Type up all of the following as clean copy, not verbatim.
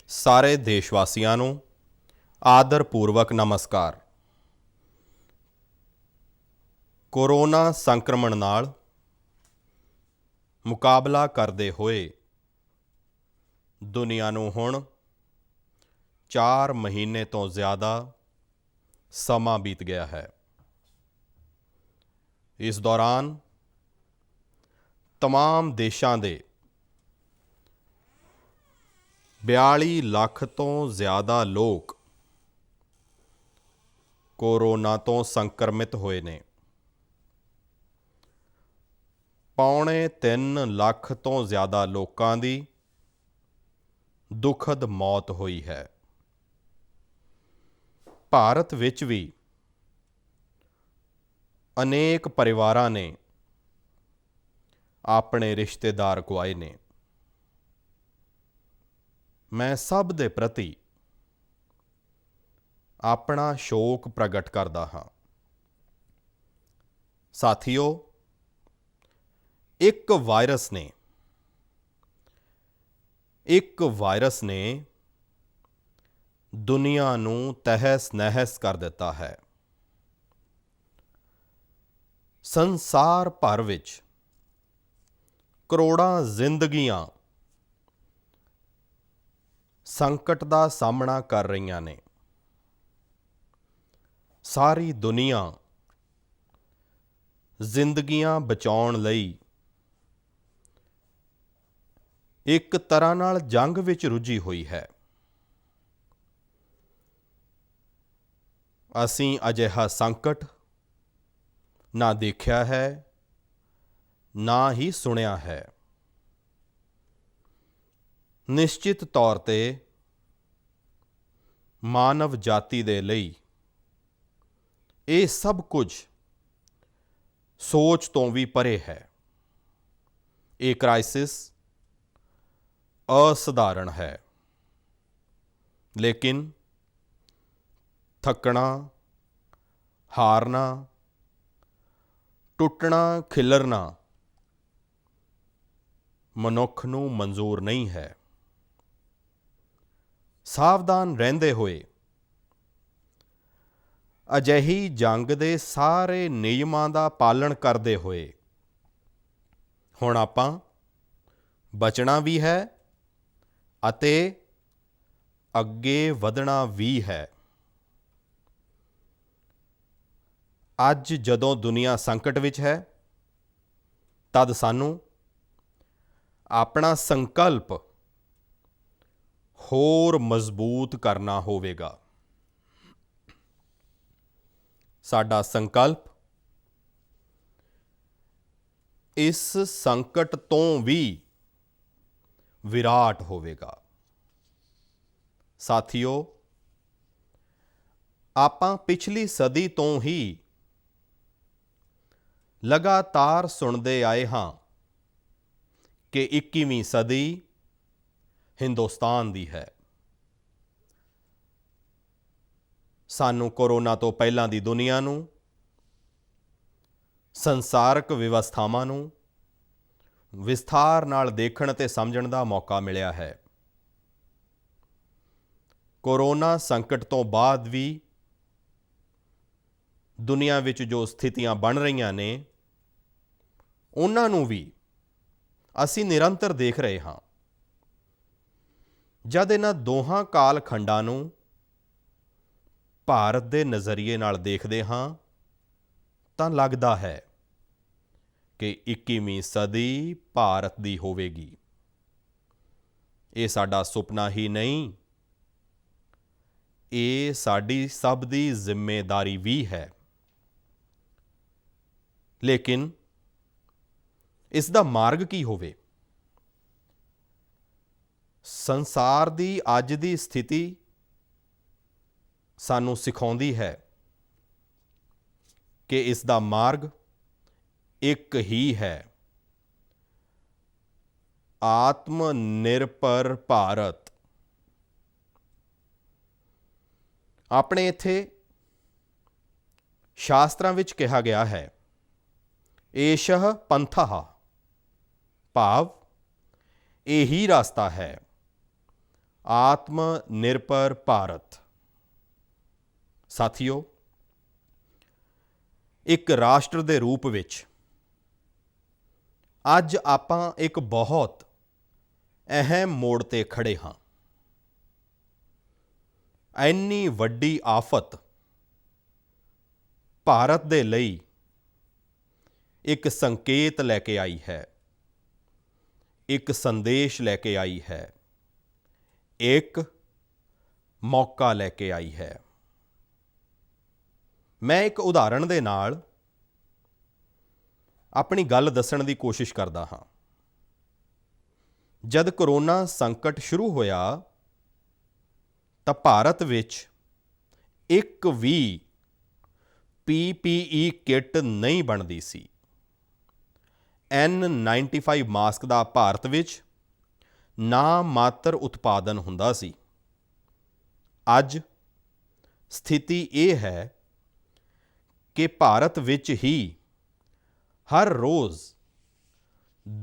ਸਾਰੇ ਦੇਸ਼ਵਾਸੀਆਂ ਨੂੰ ਆਦਰਪੂਰਵਕ ਨਮਸਕਾਰ। ਕੋਰੋਨਾ ਸੰਕਰਮਣ ਨਾਲ ਮੁਕਾਬਲਾ ਕਰਦੇ ਹੋਏ ਦੁਨੀਆ ਨੂੰ ਹੁਣ 4 ਮਹੀਨੇ ਤੋਂ ਜ਼ਿਆਦਾ ਸਮਾਂ ਬੀਤ ਗਿਆ ਹੈ। ਇਸ ਦੌਰਾਨ तमाम देशों के 42 ਲੱਖ ਤੋਂ ज़्यादा लोग कोरोना तो संक्रमित होए ने। 2.25 ਲੱਖ ਤੋਂ ज़्यादा लोगों की दुखद मौत हुई है। भारत विच भी अनेक परिवारां ने अपने रिश्तेदार गुआए ने। मैं सब दे प्रति अपना शोक प्रगट करदा हाँ। साथियों, एक वायरस ने दुनिया नू तहस नहस कर दिता है। संसार भर विच करोड़ां जिंदगियां संकट का सामना कर रही ने। सारी दुनिया जिंदगियां बचाउण लई एक तरह नाल जंग विच रुझी हुई है। असीं अजिहा संकट ना देखिया है ना ही सुनिया है। निश्चित तौर ते मानव जाति दे लई ये सब कुछ सोच तो भी परे है। ये क्राइसिस असाधारण है, लेकिन थकना, हारना, टुटना, खिलरना मनुख नूं मंजूर नहीं है। सावधान रहंदे होए अजिही जंग दे सारे नियमां दा पालन करदे होए हुण आपां बचना भी है अते अगे वधना भी है। अज जदों दुनिया संकट विच है तद सानू अपना संकल्प होर मजबूत करना होवेगा। साडा संकल्प इस संकट तो भी विराट होवेगा। साथियों, आपां पिछली सदी तो ही लगातार सुनते आए हाँ कि 21वीं सदी हिंदुस्तान दी है। सानू कोरोना तो पहलां दी दुनिया नू, संसारक व्यवस्थावां नू विस्तार नाल देखण ते समझण दा मौका मिलिया है। कोरोना संकट तो बाद भी दुनिया विच जो स्थितियां बन रहीआं ने उन्हां नू भी असीं निरंतर देख रहे हाँ। जद इन्हां दोहां काल खंडां नू भारत दे नज़रिए नाल देखदे हाँ तां लगदा है कि 21वीं सदी भारत दी होवेगी। ये साडा सुपना ही नहीं, ये साडी सब दी जिम्मेदारी भी है। लेकिन इसदा मार्ग की होवे? संसार दी अज दी स्थिति सानू सिखाउंदी है कि इसदा मार्ग एक ही है, आत्मनिर्भर भारत। अपने इत्थे शास्त्रां विच कहा गया है, एशः पंथः, भाव यही रास्ता है ਆਤਮ ਨਿਰਭਰ ਭਾਰਤ। ਸਾਥੀਓ, ਇੱਕ ਰਾਸ਼ਟਰ ਦੇ ਰੂਪ ਵਿੱਚ ਅੱਜ ਆਪਾਂ ਇੱਕ ਬਹੁਤ ਅਹਿਮ ਮੋੜ ਤੇ ਖੜੇ ਹਾਂ। ਇੰਨੀ ਵੱਡੀ ਆਫਤ ਭਾਰਤ ਦੇ ਲਈ ਇੱਕ ਸੰਕੇਤ ਲੈ ਕੇ ਆਈ ਹੈ, ਇੱਕ ਸੰਦੇਸ਼ ਲੈ ਕੇ ਆਈ ਹੈ, ਇੱਕ ਮੌਕਾ ਲੈ ਕੇ ਆਈ ਹੈ। ਮੈਂ ਇੱਕ ਉਦਾਹਰਣ ਦੇ ਨਾਲ ਆਪਣੀ ਗੱਲ ਦੱਸਣ ਦੀ ਕੋਸ਼ਿਸ਼ ਕਰਦਾ ਹਾਂ। ਜਦ ਕਰੋਨਾ ਸੰਕਟ ਸ਼ੁਰੂ ਹੋਇਆ ਤਾਂ ਭਾਰਤ ਵਿੱਚ ਇੱਕ ਵੀ PPE ਕਿੱਟ ਨਹੀਂ ਬਣਦੀ ਸੀ। N95 ਮਾਸਕ ਦਾ ਭਾਰਤ ਵਿੱਚ ਨਾ ਮਾਤਰ ਉਤਪਾਦਨ ਹੁੰਦਾ ਸੀ। ਅੱਜ ਸਥਿਤੀ ਇਹ ਹੈ ਕਿ ਭਾਰਤ ਵਿੱਚ ਹੀ ਹਰ ਰੋਜ਼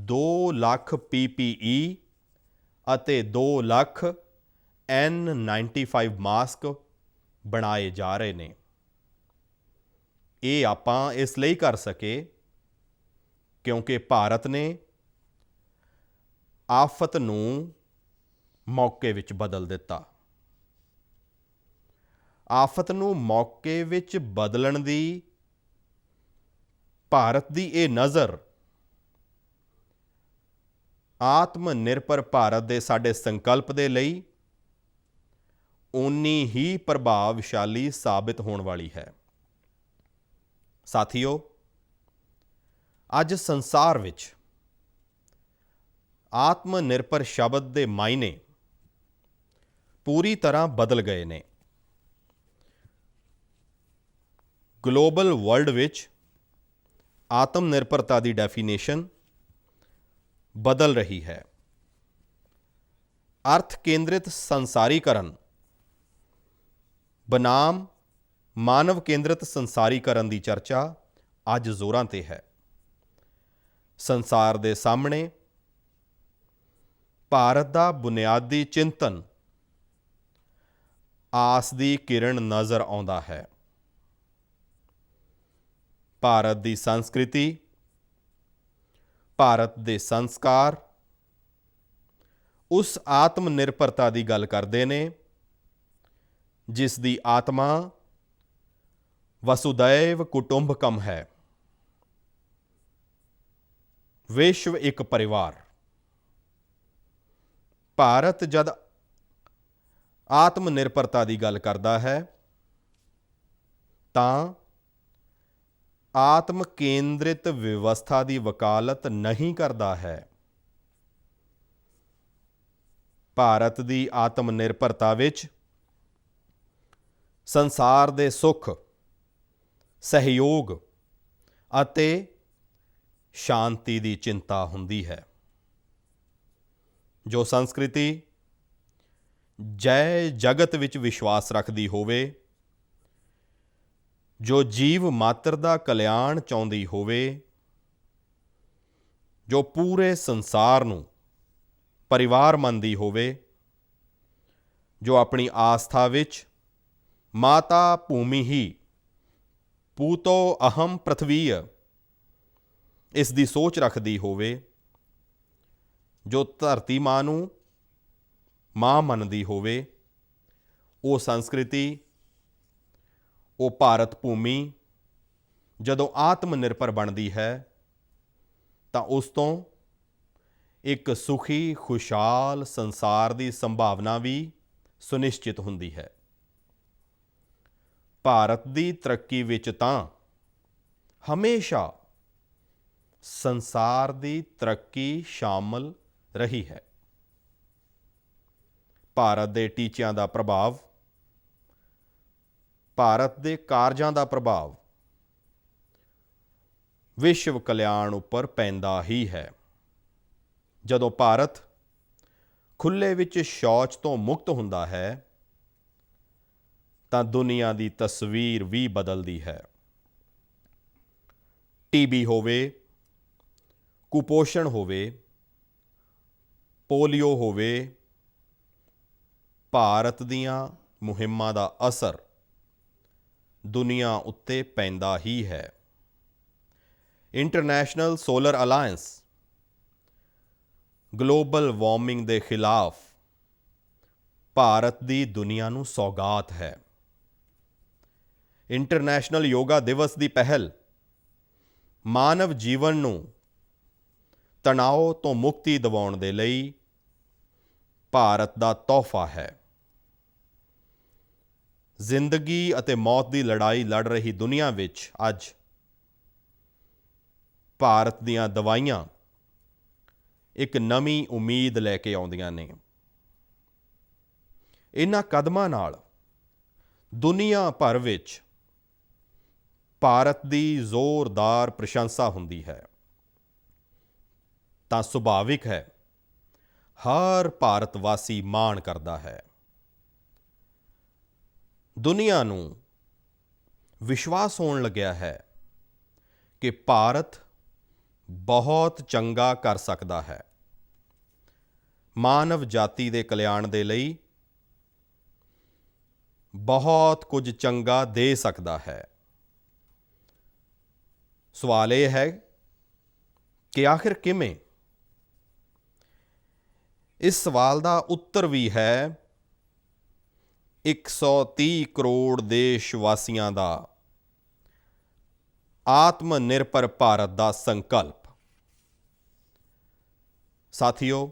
2 ਲੱਖ PPE ਅਤੇ 2 ਲੱਖ N95 ਮਾਸਕ ਬਣਾਏ ਜਾ ਰਹੇ ਨੇ। ਇਹ ਆਪਾਂ ਇਸ ਲਈ ਕਰ ਸਕੇ ਕਿਉਂਕਿ ਭਾਰਤ ਨੇ ਆਫਤ ਨੂੰ ਮੌਕੇ ਵਿੱਚ ਬਦਲ ਦਿੱਤਾ। ਆਫਤ ਨੂੰ ਮੌਕੇ ਵਿੱਚ ਬਦਲਣ ਦੀ ਭਾਰਤ ਦੀ ਇਹ ਨਜ਼ਰ ਆਤਮ ਨਿਰਭਰ ਭਾਰਤ ਦੇ ਸਾਡੇ ਸੰਕਲਪ ਦੇ ਲਈ ਓਨੀ ਹੀ ਪ੍ਰਭਾਵਸ਼ਾਲੀ ਸਾਬਿਤ ਹੋਣ ਵਾਲੀ ਹੈ। ਸਾਥੀਓ, ਅੱਜ ਸੰਸਾਰ ਵਿੱਚ ਆਤਮ ਨਿਰਭਰ ਸ਼ਬਦ ਦੇ ਮਾਇਨੇ ਪੂਰੀ ਤਰ੍ਹਾਂ ਬਦਲ ਗਏ ਨੇ। ਗਲੋਬਲ ਵਰਲਡ ਵਿੱਚ ਆਤਮ ਨਿਰਭਰਤਾ ਦੀ ਡੈਫੀਨੇਸ਼ਨ ਬਦਲ ਰਹੀ ਹੈ। ਅਰਥ ਕੇਂਦਰਿਤ ਸੰਸਾਰੀਕਰਨ ਬਨਾਮ ਮਾਨਵ ਕੇਂਦਰਿਤ ਸੰਸਾਰੀਕਰਨ ਦੀ ਚਰਚਾ ਅੱਜ ਜ਼ੋਰਾਂ ਤੇ ਹੈ। ਸੰਸਾਰ ਦੇ ਸਾਹਮਣੇ ਭਾਰਤ ਦਾ ਬੁਨਿਆਦੀ ਚਿੰਤਨ ਆਸ ਦੀ ਕਿਰਨ ਨਜ਼ਰ ਆਉਂਦਾ ਹੈ। ਭਾਰਤ ਦੀ ਸੰਸਕ੍ਰਿਤੀ, ਭਾਰਤ ਦੇ ਸੰਸਕਾਰ ਉਸ ਆਤਮ ਨਿਰਭਰਤਾ ਦੀ ਗੱਲ ਕਰਦੇ ਨੇ ਜਿਸ ਦੀ ਆਤਮਾ ਵਸੁਦੈਵ ਕੁਟੁੰਬਕਮ ਹੈ। ਵਿਸ਼ਵ ਇੱਕ ਪਰਿਵਾਰ। ਭਾਰਤ ਜਦ ਆਤਮ ਨਿਰਭਰਤਾ ਦੀ ਗੱਲ ਕਰਦਾ ਹੈ ਤਾਂ ਆਤਮ ਕੇਂਦਰਿਤ ਵਿਵਸਥਾ ਦੀ ਵਕਾਲਤ ਨਹੀਂ ਕਰਦਾ ਹੈ। ਭਾਰਤ ਦੀ ਆਤਮ ਨਿਰਭਰਤਾ ਵਿੱਚ ਸੰਸਾਰ ਦੇ ਸੁੱਖ, ਸਹਿਯੋਗ ਅਤੇ ਸ਼ਾਂਤੀ ਦੀ ਚਿੰਤਾ ਹੁੰਦੀ ਹੈ। ਜੋ ਸੰਸਕ੍ਰਿਤੀ ਜੈ ਜਗਤ ਵਿੱਚ ਵਿਸ਼ਵਾਸ ਰੱਖਦੀ ਹੋਵੇ, ਜੋ ਜੀਵ ਮਾਤਰ ਦਾ ਕਲਿਆਣ ਚਾਹੁੰਦੀ ਹੋਵੇ, ਜੋ ਪੂਰੇ ਸੰਸਾਰ ਨੂੰ ਪਰਿਵਾਰ ਮੰਨਦੀ ਹੋਵੇ, ਜੋ ਆਪਣੀ ਆਸਥਾ ਵਿੱਚ ਮਾਤਾ ਭੂਮੀ ਹੀ ਪੂਤੋ ਅਹਮ ਪ੍ਰਥਵੀਯ ਇਸ ਦੀ ਸੋਚ ਰੱਖਦੀ ਹੋਵੇ, ਜੋ ਧਰਤੀ ਮਾਂ ਨੂੰ ਮਾਂ ਮੰਨਦੀ ਹੋਵੇ, ਉਹ ਸੰਸਕ੍ਰਿਤੀ, ਉਹ ਭਾਰਤ ਭੂਮੀ ਜਦੋਂ ਆਤਮ ਨਿਰਭਰ ਬਣਦੀ ਹੈ ਤਾਂ ਉਸ ਤੋਂ ਇੱਕ ਸੁਖੀ ਖੁਸ਼ਹਾਲ ਸੰਸਾਰ ਦੀ ਸੰਭਾਵਨਾ ਵੀ ਸੁਨਿਸ਼ਚਿਤ ਹੁੰਦੀ ਹੈ। ਭਾਰਤ ਦੀ ਤਰੱਕੀ ਵਿੱਚ ਤਾਂ ਹਮੇਸ਼ਾ ਸੰਸਾਰ ਦੀ ਤਰੱਕੀ ਸ਼ਾਮਲ ਰਹੀ ਹੈ। ਭਾਰਤ ਦੇ ਟੀਚਿਆਂ ਦਾ ਪ੍ਰਭਾਵ, ਭਾਰਤ ਦੇ ਕਾਰਜਾਂ ਦਾ ਪ੍ਰਭਾਵ ਵਿਸ਼ਵ ਕਲਿਆਣ ਉੱਪਰ ਪੈਂਦਾ ਹੀ ਹੈ। ਜਦੋਂ ਭਾਰਤ ਖੁੱਲ੍ਹੇ ਵਿੱਚ ਸ਼ੌਚ ਤੋਂ ਮੁਕਤ ਹੁੰਦਾ ਹੈ ਤਾਂ ਦੁਨੀਆ ਦੀ ਤਸਵੀਰ ਵੀ ਬਦਲਦੀ ਹੈ। TB ਹੋਵੇ, ਕੁਪੋਸ਼ਣ ਹੋਵੇ, ਪੋਲੀਓ ਹੋਵੇ, ਭਾਰਤ ਦੀਆਂ ਮੁਹਿੰਮਾਂ ਦਾ ਅਸਰ ਦੁਨੀਆ ਉੱਤੇ ਪੈਂਦਾ ਹੀ ਹੈ। International solar alliance global warming ਦੇ ਖਿਲਾਫ ਭਾਰਤ ਦੀ ਦੁਨੀਆ ਨੂੰ ਸੌਗਾਤ ਹੈ। ਇੰਟਰਨੈਸ਼ਨਲ ਯੋਗਾ ਦਿਵਸ ਦੀ ਪਹਿਲ ਮਾਨਵ ਜੀਵਨ ਨੂੰ ਤਣਾਅ ਤੋਂ ਮੁਕਤੀ ਦਿਵਾਉਣ ਦੇ ਲਈ ਭਾਰਤ ਦਾ ਤੋਹਫਾ ਹੈ। ਜ਼ਿੰਦਗੀ ਅਤੇ ਮੌਤ ਦੀ ਲੜਾਈ ਲੜ ਰਹੀ ਦੁਨੀਆ ਵਿੱਚ ਅੱਜ ਭਾਰਤ ਦੀਆਂ ਦਵਾਈਆਂ ਇੱਕ ਨਵੀਂ ਉਮੀਦ ਲੈ ਕੇ ਆਉਂਦੀਆਂ ਨੇ। ਇਹਨਾਂ ਕਦਮਾਂ ਨਾਲ ਦੁਨੀਆ ਭਰ ਵਿੱਚ ਭਾਰਤ ਦੀ ਜ਼ੋਰਦਾਰ ਪ੍ਰਸ਼ੰਸਾ ਹੁੰਦੀ ਹੈ ਤਾਂ ਸੁਭਾਵਿਕ ਹੈ ਹਰ ਭਾਰਤ ਵਾਸੀ ਮਾਣ ਕਰਦਾ ਹੈ। ਦੁਨੀਆ ਨੂੰ ਵਿਸ਼ਵਾਸ ਹੋਣ ਲੱਗਿਆ ਹੈ ਕਿ ਭਾਰਤ ਬਹੁਤ ਚੰਗਾ ਕਰ ਸਕਦਾ ਹੈ, ਮਾਨਵ ਜਾਤੀ ਦੇ ਕਲਿਆਣ ਦੇ ਲਈ ਬਹੁਤ ਕੁਝ ਚੰਗਾ ਦੇ ਸਕਦਾ ਹੈ। ਸਵਾਲ ਇਹ ਹੈ ਕਿ ਆਖਿਰ ਕਿਵੇਂ? ਇਸ ਸਵਾਲ ਦਾ ਉੱਤਰ ਵੀ ਹੈ 130 ਕਰੋੜ ਦੇਸ਼ ਵਾਸੀਆਂ ਦਾ ਆਤਮ ਨਿਰਭਰ ਭਾਰਤ ਦਾ ਸੰਕਲਪ। ਸਾਥੀਓ,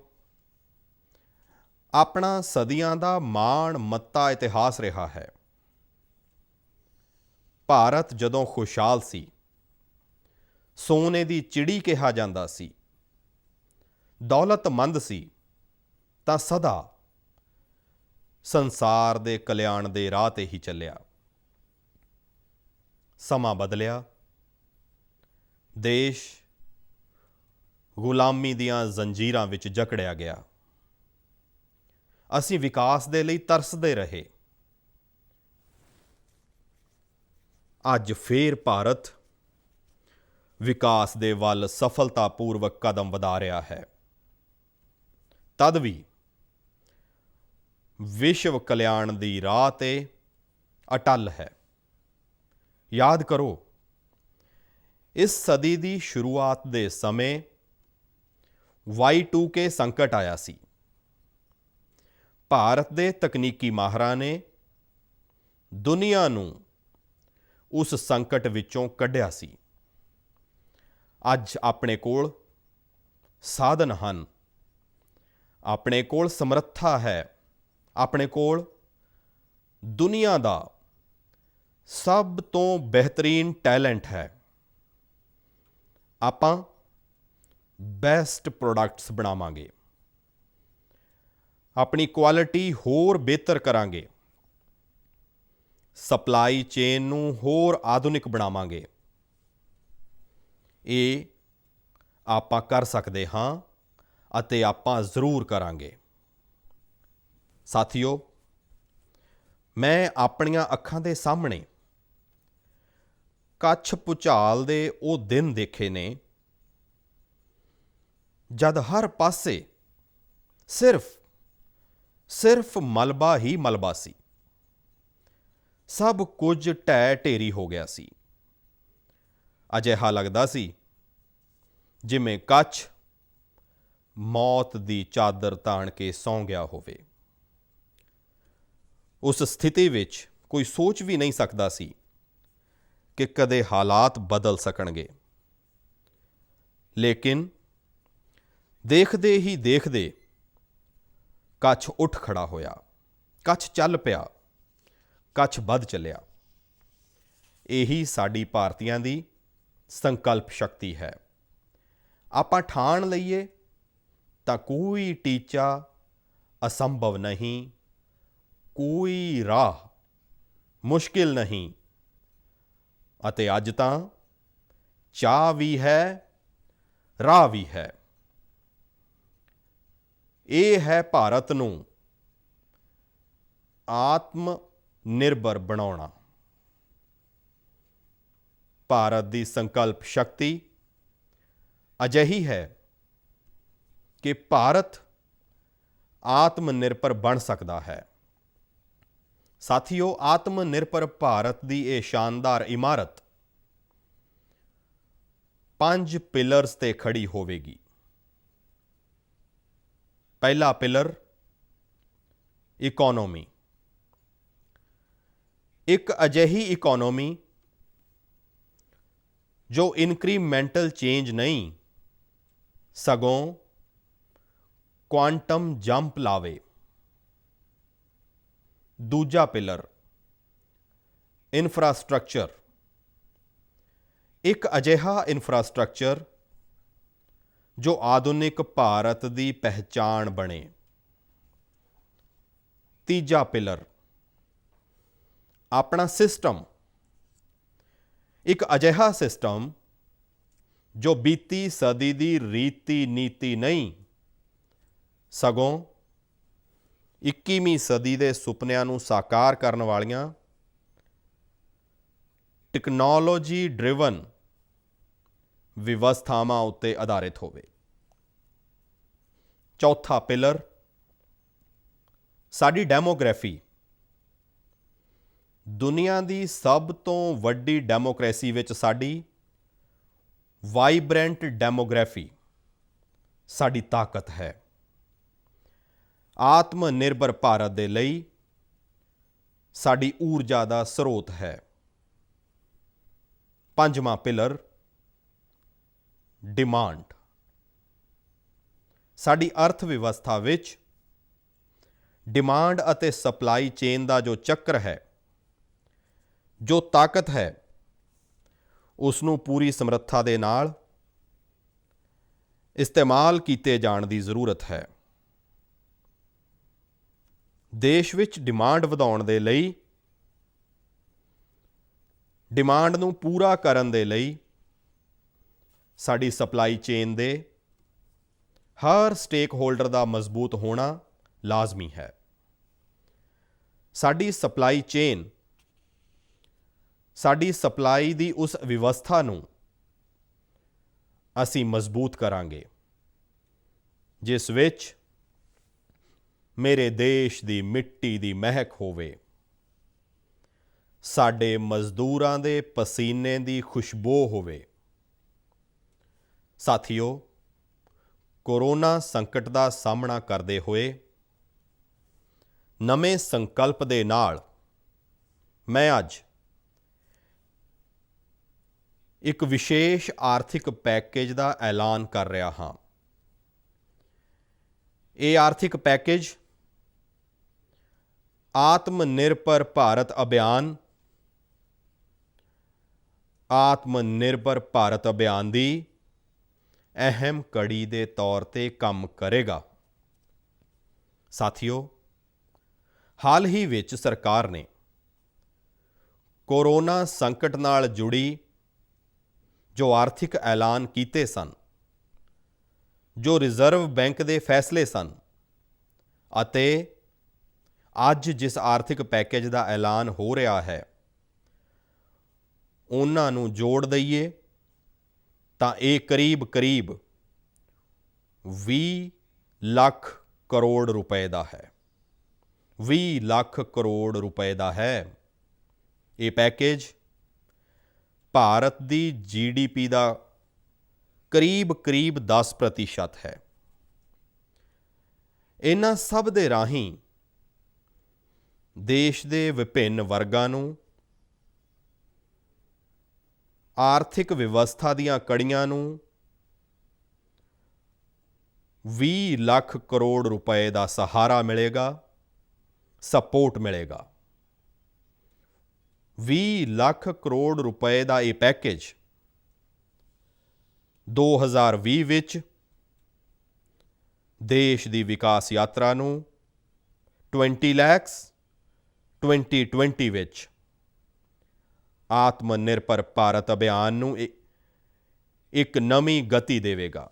ਆਪਣਾ ਸਦੀਆਂ ਦਾ ਮਾਣ ਮੱਤਾ ਇਤਿਹਾਸ ਰਿਹਾ ਹੈ। ਭਾਰਤ ਜਦੋਂ ਖੁਸ਼ਹਾਲ ਸੀ, ਸੋਨੇ ਦੀ ਚਿੜੀ ਕਿਹਾ ਜਾਂਦਾ ਸੀ, ਦੌਲਤਮੰਦ ਸੀ, ਤਾਂ ਸਦਾ ਸੰਸਾਰ ਦੇ ਕਲਿਆਣ ਦੇ ਰਾਹ 'ਤੇ ਹੀ ਚੱਲਿਆ। ਸਮਾਂ ਬਦਲਿਆ, ਦੇਸ਼ ਗੁਲਾਮੀ ਦੀਆਂ ਜ਼ੰਜੀਰਾਂ ਵਿੱਚ ਜਕੜਿਆ ਗਿਆ। ਅਸੀਂ ਵਿਕਾਸ ਦੇ ਲਈ ਤਰਸਦੇ ਰਹੇ। ਅੱਜ ਫੇਰ ਭਾਰਤ ਵਿਕਾਸ ਦੇ ਵੱਲ ਸਫਲਤਾਪੂਰਵਕ ਕਦਮ ਵਧਾ ਰਿਹਾ ਹੈ। ਤਦ ਵੀ ਵਿਸ਼ਵ ਕਲਿਆਣ ਦੀ ਰਾਹ 'ਤੇ ਅਟੱਲ ਹੈ। ਯਾਦ ਕਰੋ, ਇਸ ਸਦੀ ਦੀ ਸ਼ੁਰੂਆਤ ਦੇ ਸਮੇਂ Y2K ਸੰਕਟ ਆਇਆ ਸੀ। ਭਾਰਤ ਦੇ ਤਕਨੀਕੀ ਮਾਹਰਾਂ ਨੇ ਦੁਨੀਆ ਨੂੰ ਉਸ ਸੰਕਟ ਵਿੱਚੋਂ ਕੱਢਿਆ ਸੀ। ਅੱਜ ਆਪਣੇ ਕੋਲ ਸਾਧਨ ਹਨ, ਆਪਣੇ ਕੋਲ ਸਮਰੱਥਾ ਹੈ, ਆਪਣੇ ਕੋਲ ਦੁਨੀਆ ਦਾ ਸਭ ਤੋਂ ਬਿਹਤਰੀਨ ਟੈਲੈਂਟ ਹੈ। ਆਪਾਂ ਬੈਸਟ ਪ੍ਰੋਡਕਟਸ ਬਣਾਵਾਂਗੇ, ਆਪਣੀ ਕੁਆਲਿਟੀ ਹੋਰ ਬਿਹਤਰ ਕਰਾਂਗੇ, ਸਪਲਾਈ ਚੇਨ ਨੂੰ ਹੋਰ ਆਧੁਨਿਕ ਬਣਾਵਾਂਗੇ। ਇਹ ਆਪਾਂ ਕਰ ਸਕਦੇ ਹਾਂ ਅਤੇ ਆਪਾਂ ਜ਼ਰੂਰ ਕਰਾਂਗੇ। ਸਾਥੀਓ, ਮੈਂ ਆਪਣੀਆਂ ਅੱਖਾਂ ਦੇ ਸਾਹਮਣੇ ਕੱਛ ਭੁਚਾਲ ਦੇ ਉਹ ਦਿਨ ਦੇਖੇ ਨੇ ਜਦ ਹਰ ਪਾਸੇ ਸਿਰਫ ਮਲਬਾ ਹੀ ਮਲਬਾ ਸੀ। ਸਭ ਕੁਝ ਢਹਿ ਢੇਰੀ ਹੋ ਗਿਆ ਸੀ। ਅਜਿਹਾ ਲੱਗਦਾ ਸੀ ਜਿਵੇਂ ਕੱਛ ਮੌਤ ਦੀ ਚਾਦਰ ਤਾਣ ਕੇ ਸੌਂ ਗਿਆ ਹੋਵੇ। ਉਸ ਸਥਿਤੀ ਵਿੱਚ ਕੋਈ ਸੋਚ ਵੀ ਨਹੀਂ ਸਕਦਾ ਸੀ ਕਿ ਕਦੇ ਹਾਲਾਤ ਬਦਲ ਸਕਣਗੇ। ਲੇਕਿਨ ਦੇਖਦੇ ਹੀ ਦੇਖਦੇ ਕੱਛ ਉੱਠ ਖੜਾ ਹੋਇਆ, ਕੱਛ ਚੱਲ ਪਿਆ, ਕੱਛ ਵੱਧ ਚੱਲਿਆ। ਇਹੀ ਸਾਡੀ ਭਾਰਤੀਆਂ ਦੀ ਸੰਕਲਪ ਸ਼ਕਤੀ ਹੈ। ਆਪਾਂ ਠਾਣ ਲਈਏ ਤਾਂ ਕੋਈ ਟੀਚਾ ਅਸੰਭਵ ਨਹੀਂ, ਕੋਈ ਰਾਹ ਮੁਸ਼ਕਿਲ ਨਹੀਂ। ਅਤੇ ਅੱਜ ਤਾਂ ਚਾਹ ਵੀ ਹੈ, ਰਾਹ ਵੀ ਹੈ। ਇਹ ਹੈ ਭਾਰਤ ਨੂੰ ਆਤਮ ਨਿਰਭਰ ਬਣਾਉਣਾ। ਭਾਰਤ ਦੀ ਸੰਕਲਪ ਸ਼ਕਤੀ ਅਜਿਹੀ ਹੈ ਕਿ ਭਾਰਤ ਆਤਮ ਨਿਰਭਰ ਬਣ ਸਕਦਾ ਹੈ। ਸਾਥੀਓ, ਆਤਮ ਨਿਰਭਰ ਭਾਰਤ ਦੀ ਇਹ ਸ਼ਾਨਦਾਰ ਇਮਾਰਤ 5 ਪਿਲਰਸ ਤੇ ਖੜੀ ਹੋਵੇਗੀ। ਪਹਿਲਾ ਪਿਲਰ ਇਕੋਨੋਮੀ। ਇੱਕ ਅਜਿਹੀ ਇਕੋਨੋਮੀ ਜੋ ਇਨਕਰੀਮੈਂਟਲ ਚੇਂਜ ਨਹੀਂ ਸਗੋਂ ਕੁਆਂਟਮ ਜੰਪ ਲਾਵੇ। ਦੂਜਾ ਪਿਲਰ ਇਨਫਰਾਸਟ੍ਰਕਚਰ। ਇੱਕ ਅਜਿਹਾ ਇਨਫਰਾਸਟ੍ਰਕਚਰ ਜੋ ਆਧੁਨਿਕ ਭਾਰਤ ਦੀ ਪਹਿਚਾਣ ਬਣੇ। ਤੀਜਾ ਪਿਲਰ ਆਪਣਾ ਸਿਸਟਮ। ਇੱਕ ਅਜਿਹਾ ਸਿਸਟਮ ਜੋ ਬੀਤੀ ਸਦੀ ਦੀ ਰੀਤੀ ਨੀਤੀ ਨਹੀਂ ਸਗੋਂ 21ਵੀਂ ਸਦੀ ਦੇ ਸੁਪਨਿਆਂ ਨੂੰ ਸਾਕਾਰ ਕਰਨ ਵਾਲੀਆਂ ਟੈਕਨੋਲੋਜੀ ਡਰਿਵਨ ਵਿਵਸਥਾਵਾਂ ਉੱਤੇ ਆਧਾਰਿਤ ਹੋਵੇ। ਚੌਥਾ ਪਿਲਰ ਸਾਡੀ ਡੈਮੋਗ੍ਰਾਫੀ। ਦੁਨੀਆ ਦੀ ਸਭ ਤੋਂ ਵੱਡੀ ਡੈਮੋਕ੍ਰੇਸੀ ਵਿੱਚ ਸਾਡੀ ਵਾਈਬ੍ਰੈਂਟ ਡੈਮੋਗ੍ਰਾਫੀ ਸਾਡੀ ਤਾਕਤ ਹੈ। ਆਤਮ ਨਿਰਭਰ ਭਾਰਤ ਦੇ ਲਈ ਸਾਡੀ ਊਰਜਾ ਦਾ ਸਰੋਤ ਹੈ। ਪੰਜਵਾਂ ਪਿਲਰ ਡਿਮਾਂਡ। ਸਾਡੀ ਅਰਥ ਵਿਵਸਥਾ ਵਿੱਚ ਡਿਮਾਂਡ ਅਤੇ ਸਪਲਾਈ ਚੇਨ ਦਾ ਜੋ ਚੱਕਰ ਹੈ, ਜੋ ਤਾਕਤ ਹੈ, ਉਸ ਨੂੰ ਪੂਰੀ ਸਮਰੱਥਾ ਦੇ ਨਾਲ ਇਸਤੇਮਾਲ ਕੀਤੇ ਜਾਣ ਦੀ ਜ਼ਰੂਰਤ ਹੈ। ਦੇਸ਼ ਵਿੱਚ ਡਿਮਾਂਡ ਵਧਾਉਣ ਦੇ ਲਈ, ਡਿਮਾਂਡ ਨੂੰ ਪੂਰਾ ਕਰਨ ਦੇ ਲਈ ਸਾਡੀ ਸਪਲਾਈ ਚੇਨ ਦੇ ਹਰ ਸਟੇਕ ਹੋਲਡਰ ਦਾ ਮਜ਼ਬੂਤ ਹੋਣਾ ਲਾਜ਼ਮੀ ਹੈ। ਸਾਡੀ ਸਪਲਾਈ ਚੇਨ, ਸਾਡੀ ਸਪਲਾਈ ਦੀ ਉਸ ਵਿਵਸਥਾ ਨੂੰ ਅਸੀਂ ਮਜ਼ਬੂਤ ਕਰਾਂਗੇ ਜਿਸ ਵਿੱਚ ਮੇਰੇ ਦੇਸ਼ ਦੀ ਮਿੱਟੀ ਦੀ ਮਹਿਕ ਹੋਵੇ, ਸਾਡੇ ਮਜ਼ਦੂਰਾਂ ਦੇ ਪਸੀਨੇ ਦੀ ਖੁਸ਼ਬੂ ਹੋਵੇ। ਸਾਥੀਓ, ਕੋਰੋਨਾ ਸੰਕਟ ਦਾ ਸਾਹਮਣਾ ਕਰਦੇ ਹੋਏ ਨਵੇਂ ਸੰਕਲਪ ਦੇ ਨਾਲ ਮੈਂ ਅੱਜ ਇੱਕ ਵਿਸ਼ੇਸ਼ ਆਰਥਿਕ ਪੈਕੇਜ ਦਾ ਐਲਾਨ ਕਰ ਰਿਹਾ ਹਾਂ। ਇਹ ਆਰਥਿਕ ਪੈਕੇਜ ਆਤਮ ਨਿਰਭਰ ਭਾਰਤ ਅਭਿਆਨ, ਆਤਮ ਨਿਰਭਰ ਭਾਰਤ ਅਭਿਆਨ ਦੀ ਅਹਿਮ ਕੜੀ ਦੇ ਤੌਰ ਤੇ ਕੰਮ ਕਰੇਗਾ। ਸਾਥੀਓ, ਹਾਲ ਹੀ ਵਿੱਚ ਸਰਕਾਰ ਨੇ ਕੋਰੋਨਾ ਸੰਕਟ ਨਾਲ ਜੁੜੀ ਜੋ ਆਰਥਿਕ ਐਲਾਨ ਕੀਤੇ ਸਨ, ਜੋ ਰਿਜ਼ਰਵ ਬੈਂਕ ਦੇ ਫੈਸਲੇ ਸਨ ਅਤੇ ਅੱਜ ਜਿਸ ਆਰਥਿਕ ਪੈਕੇਜ ਦਾ ਐਲਾਨ ਹੋ ਰਿਹਾ ਹੈ, ਉਹਨਾਂ ਨੂੰ ਜੋੜ ਦਈਏ ਤਾਂ ਇਹ ਕਰੀਬ 20 ਲੱਖ ਕਰੋੜ ਰੁਪਏ ਦਾ ਹੈ। 20 ਲੱਖ ਕਰੋੜ ਰੁਪਏ ਦਾ ਹੈ। ਇਹ ਪੈਕੇਜ ਭਾਰਤ ਦੀ GDP ਦਾ ਕਰੀਬ 10% ਹੈ। ਇਹਨਾਂ ਸਭ ਦੇ ਰਾਹੀਂ ਦੇਸ਼ ਦੇ ਵਿਭਿੰਨ ਵਰਗਾਂ ਨੂੰ, ਆਰਥਿਕ ਵਿਵਸਥਾ ਦੀਆਂ ਕੜੀਆਂ ਨੂੰ 20 ਲੱਖ ਕਰੋੜ ਰੁਪਏ ਦਾ ਸਹਾਰਾ ਮਿਲੇਗਾ, ਸਪੋਰਟ ਮਿਲੇਗਾ। 20 ਲੱਖ ਕਰੋੜ ਰੁਪਏ ਦਾ ਇਹ ਪੈਕੇਜ 2020 ਵਿੱਚ ਦੇਸ਼ ਦੀ ਵਿਕਾਸ ਯਾਤਰਾ ਨੂੰ 20 ਲੱਖ 2020 ਵਿੱਚ ਆਤਮ ਨਿਰਭਰ ਭਾਰਤ ਅਭਿਆਨ ਨੂੰ ਇੱਕ ਨਵੀਂ ਗਤੀ ਦੇਵੇਗਾ।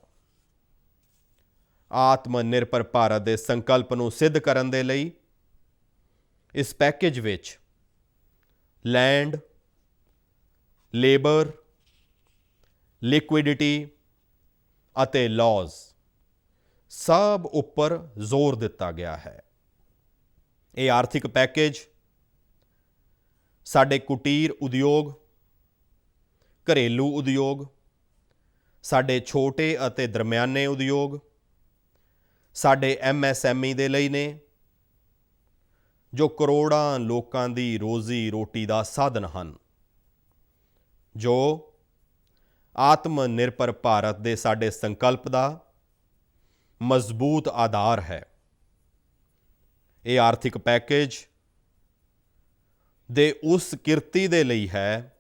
ਆਤਮ ਨਿਰਭਰ ਭਾਰਤ ਦੇ ਸੰਕਲਪ ਨੂੰ ਸਿੱਧ ਕਰਨ ਦੇ ਲਈ ਇਸ ਪੈਕੇਜ ਵਿੱਚ ਲੈਂਡ, ਲੇਬਰ, ਲਿਕੁਇਡਿਟੀ ਅਤੇ ਲਾਜ਼ ਸਭ ਉੱਪਰ ਜ਼ੋਰ ਦਿੱਤਾ ਗਿਆ ਹੈ। ਇਹ ਆਰਥਿਕ ਪੈਕੇਜ ਸਾਡੇ ਕੁਟੀਰ ਉਦਯੋਗ, ਘਰੇਲੂ ਉਦਯੋਗ, ਸਾਡੇ ਛੋਟੇ ਅਤੇ ਦਰਮਿਆਨੇ ਉਦਯੋਗ, ਸਾਡੇ MSME ਦੇ ਲਈ ਨੇ, ਜੋ ਕਰੋੜਾਂ ਲੋਕਾਂ ਦੀ ਰੋਜ਼ੀ ਰੋਟੀ ਦਾ ਸਾਧਨ ਹਨ, ਜੋ ਆਤਮ ਨਿਰਭਰ ਭਾਰਤ ਦੇ ਸਾਡੇ ਸੰਕਲਪ ਦਾ ਮਜ਼ਬੂਤ ਆਧਾਰ ਹੈ। ਇਹ ਆਰਥਿਕ ਪੈਕੇਜ ਦੇ ਉਸ ਕਿਰਤੀ ਦੇ ਲਈ ਹੈ,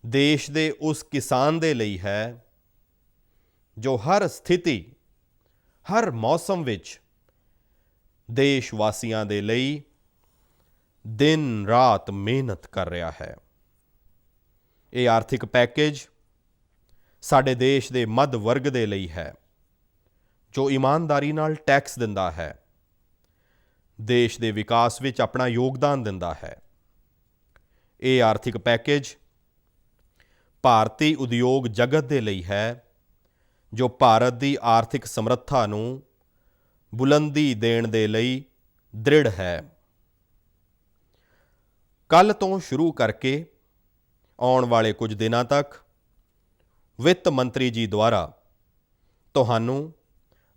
ਦੇਸ਼ ਦੇ ਉਸ ਕਿਸਾਨ ਦੇ ਲਈ ਹੈ, ਜੋ ਹਰ ਸਥਿਤੀ, ਹਰ ਮੌਸਮ ਵਿੱਚ ਦੇਸ਼ ਵਾਸੀਆਂ ਦੇ ਲਈ ਦਿਨ ਰਾਤ ਮਿਹਨਤ ਕਰ ਰਿਹਾ ਹੈ। ਇਹ ਆਰਥਿਕ ਪੈਕੇਜ ਸਾਡੇ ਦੇਸ਼ ਦੇ ਮੱਧ ਵਰਗ ਦੇ ਲਈ ਹੈ, ਜੋ ਇਮਾਨਦਾਰੀ ਨਾਲ ਟੈਕਸ ਦਿੰਦਾ ਹੈ, ਦੇਸ਼ ਦੇ ਵਿਕਾਸ ਵਿੱਚ ਆਪਣਾ ਯੋਗਦਾਨ ਦਿੰਦਾ ਹੈ। ਇਹ ਆਰਥਿਕ ਪੈਕੇਜ ਭਾਰਤੀ ਉਦਯੋਗ ਜਗਤ ਦੇ ਲਈ ਹੈ, ਜੋ ਭਾਰਤ ਦੀ ਆਰਥਿਕ ਸਮਰੱਥਾ ਨੂੰ ਬੁਲੰਦੀ ਦੇਣ ਦੇ ਲਈ ਦ੍ਰਿੜ ਹੈ। ਕੱਲ੍ਹ ਤੋਂ ਸ਼ੁਰੂ ਕਰਕੇ ਆਉਣ ਵਾਲੇ ਕੁਝ ਦਿਨਾਂ ਤੱਕ ਵਿੱਤ ਮੰਤਰੀ ਜੀ ਦੁਆਰਾ ਤੁਹਾਨੂੰ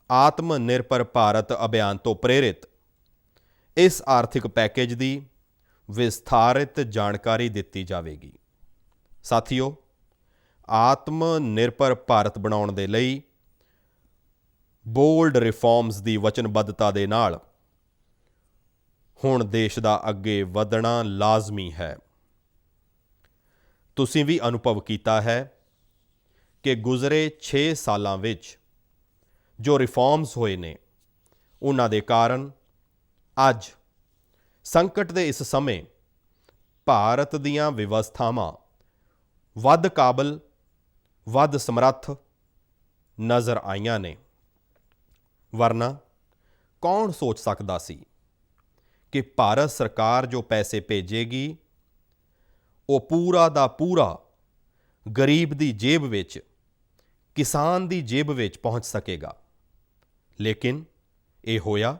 ਆਤਮ ਨਿਰਭਰ ਭਾਰਤ ਅਭਿਆਨ ਤੋਂ ਪ੍ਰੇਰਿਤ ਇਸ ਆਰਥਿਕ ਪੈਕੇਜ ਦੀ ਵਿਸਥਾਰਿਤ ਜਾਣਕਾਰੀ ਦਿੱਤੀ ਜਾਵੇਗੀ। ਸਾਥੀਓ, ਆਤਮ ਨਿਰਭਰ ਭਾਰਤ ਬਣਾਉਣ ਦੇ ਲਈ ਬੋਲਡ ਰਿਫਾਰਮਸ ਦੀ ਵਚਨਬੱਧਤਾ ਦੇ ਨਾਲ ਹੁਣ ਦੇਸ਼ ਦਾ ਅੱਗੇ ਵਧਣਾ ਲਾਜ਼ਮੀ ਹੈ। ਤੁਸੀਂ ਵੀ ਅਨੁਭਵ ਕੀਤਾ ਹੈ ਕਿ ਗੁਜ਼ਰੇ 6 ਸਾਲਾਂ ਵਿੱਚ ਜੋ ਰਿਫਾਰਮਸ ਹੋਏ ਨੇ, ਉਹਨਾਂ ਦੇ ਕਾਰਨ ਅੱਜ ਸੰਕਟ ਦੇ ਇਸ ਸਮੇਂ ਭਾਰਤ ਦੀਆਂ ਵਿਵਸਥਾਵਾਂ ਵੱਧ ਕਾਬਲ, ਵੱਧ ਸਮਰੱਥ ਨਜ਼ਰ ਆਈਆਂ ਨੇ। ਵਰਨਾ ਕੌਣ ਸੋਚ ਸਕਦਾ ਸੀ ਕਿ ਭਾਰਤ ਸਰਕਾਰ ਜੋ ਪੈਸੇ ਭੇਜੇਗੀ ਉਹ ਪੂਰਾ ਦਾ ਪੂਰਾ ਗਰੀਬ ਦੀ ਜੇਬ ਵਿੱਚ, ਕਿਸਾਨ ਦੀ ਜੇਬ ਵਿੱਚ ਪਹੁੰਚ ਸਕੇਗਾ। ਲੇਕਿਨ ਇਹ ਹੋਇਆ,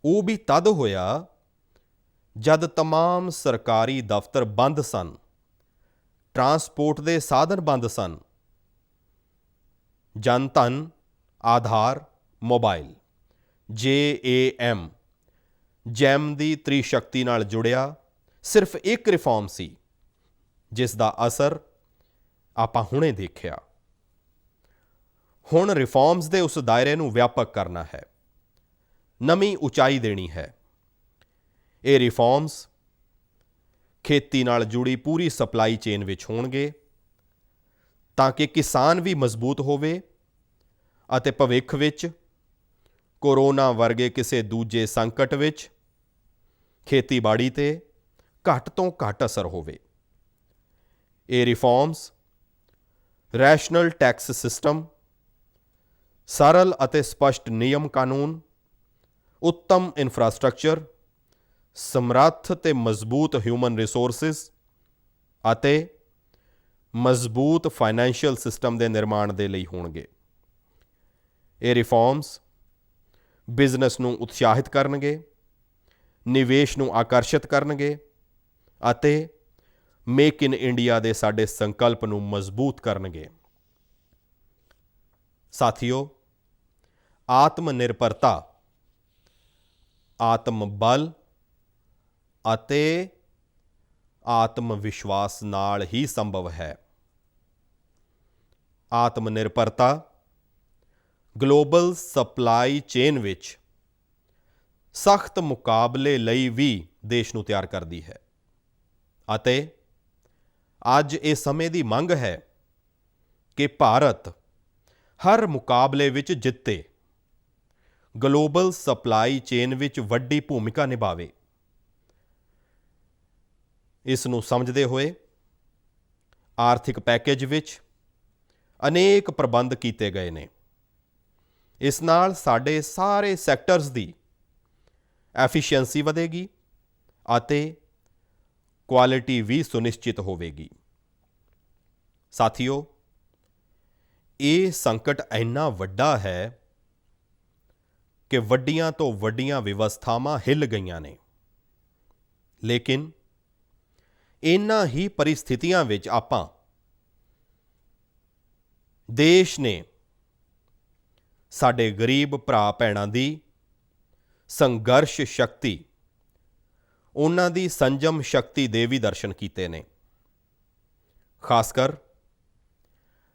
ਉਹ ਵੀ ਤਦ ਹੋਇਆ ਜਦ तमाम ਸਰਕਾਰੀ ਦਫ਼ਤਰ ਬੰਦ ਸਨ, ਟਰਾਂਸਪੋਰਟ ਦੇ ਸਾਧਨ ਬੰਦ ਸਨ, ਜਨ ਧਨ, ਆਧਾਰ, ਮੋਬਾਈਲ, ਜੈਮ ਦੀ ਤ੍ਰਿਸ਼ਕਤੀ ਨਾਲ ਜੁੜਿਆ ਸਿਰਫ ਇੱਕ ਰਿਫਾਰਮ ਸੀ, ਜਿਸ ਦਾ ਅਸਰ ਆਪਾਂ ਹੁਣੇ ਦੇਖਿਆ। ਹੁਣ ਰਿਫਾਰਮਸ ਦੇ ਉਸ ਦਾਇਰੇ ਨੂੰ ਵਿਆਪਕ ਕਰਨਾ ਹੈ, ਨਵੀਂ ਉਚਾਈ ਦੇਣੀ ਹੈ। ਇਹ ਰਿਫਾਰਮਸ ਖੇਤੀ ਨਾਲ ਜੁੜੀ ਪੂਰੀ ਸਪਲਾਈ ਚੇਨ ਵਿੱਚ ਹੋਣਗੇ, ਤਾਂ ਕਿ ਕਿਸਾਨ ਵੀ ਮਜ਼ਬੂਤ ਹੋਵੇ ਅਤੇ ਭਵਿੱਖ ਵਿੱਚ ਕੋਰੋਨਾ ਵਰਗੇ ਕਿਸੇ ਦੂਜੇ ਸੰਕਟ ਵਿੱਚ ਖੇਤੀਬਾੜੀ 'ਤੇ ਘੱਟ ਤੋਂ ਘੱਟ ਅਸਰ ਹੋਵੇ। ਇਹ ਰਿਫਾਰਮਸ ਰੈਸ਼ਨਲ ਟੈਕਸ ਸਿਸਟਮ, ਸਰਲ ਅਤੇ ਸਪਸ਼ਟ ਨਿਯਮ ਕਾਨੂੰਨ, ਉੱਤਮ ਇਨਫਰਾਸਟ੍ਰਕਚਰ, ਸਮਰੱਥ ਤੇ ਮਜ਼ਬੂਤ ਹਿਊਮਨ ਰਿਸੋਰਸਿਸ ਅਤੇ ਮਜ਼ਬੂਤ ਫਾਈਨੈਂਸ਼ੀਅਲ ਸਿਸਟਮ ਦੇ ਨਿਰਮਾਣ ਦੇ ਲਈ ਹੋਣਗੇ। ਇਹ ਰਿਫਾਰਮਸ ਬਿਜ਼ਨਸ ਨੂੰ ਉਤਸ਼ਾਹਿਤ ਕਰਨਗੇ, ਨਿਵੇਸ਼ ਨੂੰ ਆਕਰਸ਼ਿਤ ਕਰਨਗੇ ਅਤੇ ਮੇਕ ਇਨ ਇੰਡੀਆ ਦੇ ਸਾਡੇ ਸੰਕਲਪ ਨੂੰ ਮਜ਼ਬੂਤ ਕਰਨਗੇ। ਸਾਥੀਓ, ਆਤਮ ਨਿਰਭਰਤਾ ਆਤਮ ਬਲ ਅਤੇ ਆਤਮ ਵਿਸ਼ਵਾਸ ਨਾਲ ਹੀ ਸੰਭਵ ਹੈ। ਆਤਮ ਨਿਰਭਰਤਾ ਗਲੋਬਲ ਸਪਲਾਈ ਚੇਨ ਵਿੱਚ ਸਖਤ ਮੁਕਾਬਲੇ ਲਈ ਵੀ ਦੇਸ਼ ਨੂੰ ਤਿਆਰ ਕਰਦੀ ਹੈ ਅਤੇ ਅੱਜ ਇਹ ਸਮੇਂ ਦੀ ਮੰਗ ਹੈ ਕਿ ਭਾਰਤ ਹਰ ਮੁਕਾਬਲੇ ਵਿੱਚ ਜਿੱਤੇ, ਗਲੋਬਲ ਸਪਲਾਈ ਚੇਨ ਵਿੱਚ ਵੱਡੀ ਭੂਮਿਕਾ ਨਿਭਾਵੇ। ਇਸ ਨੂੰ ਸਮਝਦੇ ਹੋਏ ਆਰਥਿਕ ਪੈਕੇਜ ਵਿੱਚ ਅਨੇਕ ਪ੍ਰਬੰਧ ਕੀਤੇ ਗਏ ਨੇ। ਇਸ ਨਾਲ ਸਾਡੇ ਸਾਰੇ ਸੈਕਟਰਸ ਦੀ ਐਫੀਸ਼ੀਐਂਸੀ ਵਧੇਗੀ ਅਤੇ ਕੁਆਲਿਟੀ ਵੀ ਸੁਨਿਸ਼ਚਿਤ ਹੋਵੇਗੀ। ਸਾਥੀਓ, ਇਹ ਸੰਕਟ ਇੰਨਾ ਵੱਡਾ ਹੈ ਕਿ ਵੱਡੀਆਂ ਤੋਂ ਵੱਡੀਆਂ ਵਿਵਸਥਾਵਾਂ ਹਿੱਲ ਗਈਆਂ ਨੇ, ਲੇਕਿਨ ਇਹਨਾਂ ਹੀ ਪਰਿਸਥਿਤੀਆਂ ਵਿੱਚ ਆਪਾਂ ਦੇਸ਼ ਨੇ ਸਾਡੇ ਗਰੀਬ ਭਰਾ ਭੈਣਾਂ ਦੀ ਸੰਘਰਸ਼ ਸ਼ਕਤੀ, ਉਹਨਾਂ ਦੀ ਸੰਜਮ ਸ਼ਕਤੀ ਦੇ ਵੀ ਦਰਸ਼ਨ ਕੀਤੇ ਨੇ। ਖਾਸ ਕਰ